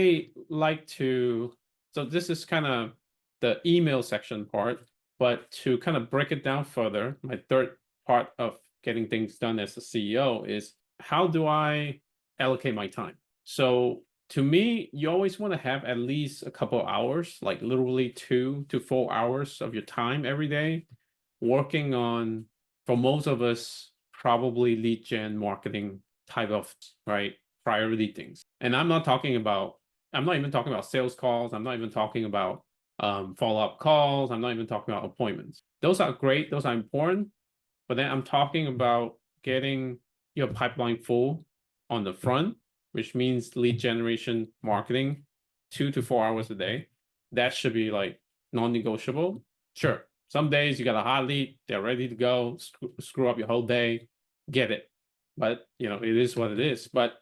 I like to, so this is kind of the email section part, but to kind of break it down further, my third part of getting things done as a CEO is how do I allocate my time? So to me, you always want to have at least a couple hours, like literally 2 to 4 hours of your time every day, working on, for most of us, probably lead gen marketing type of, right, priority things. And I'm not even talking about sales calls. I'm not even talking about follow-up calls. I'm not even talking about appointments. Those are great. Those are important. But then I'm talking about getting your pipeline full on the front, which means lead generation marketing 2 to 4 hours a day. That should be like non-negotiable. Sure. Some days you got a hot lead, they're ready to go, screw up your whole day, get it. But it is what it is. But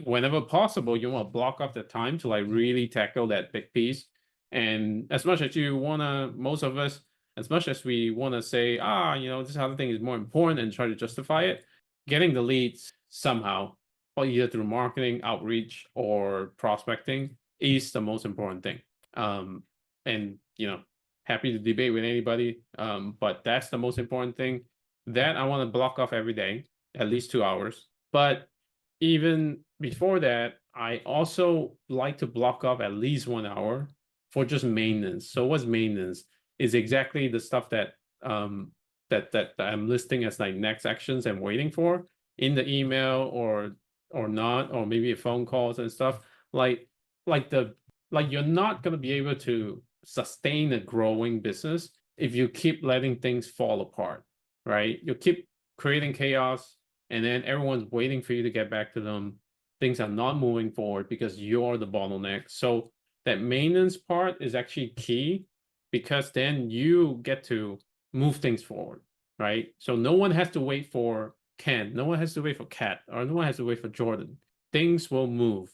whenever possible, you want to block off the time to like really tackle that big piece. And as much as you wanna, most of us, as much as we want to say, this other thing is more important and try to justify it, getting the leads somehow, or either through marketing, outreach, or prospecting, is the most important thing. And happy to debate with anybody, but that's the most important thing. That I want to block off every day, at least 2 hours. But even before that, I also like to block off at least 1 hour for just maintenance. So what's maintenance? Is exactly the stuff that that I'm listing as like next actions and waiting for in the email or not, or maybe phone calls and stuff. Like the like you're not gonna be able to sustain a growing business if you keep letting things fall apart, right? You keep creating chaos and then everyone's waiting for you to get back to them. Things are not moving forward because you're the bottleneck. So that maintenance part is actually key because then you get to move things forward, right? So no one has to wait for Ken, no one has to wait for Kat, or no one has to wait for Jordan. Things will move.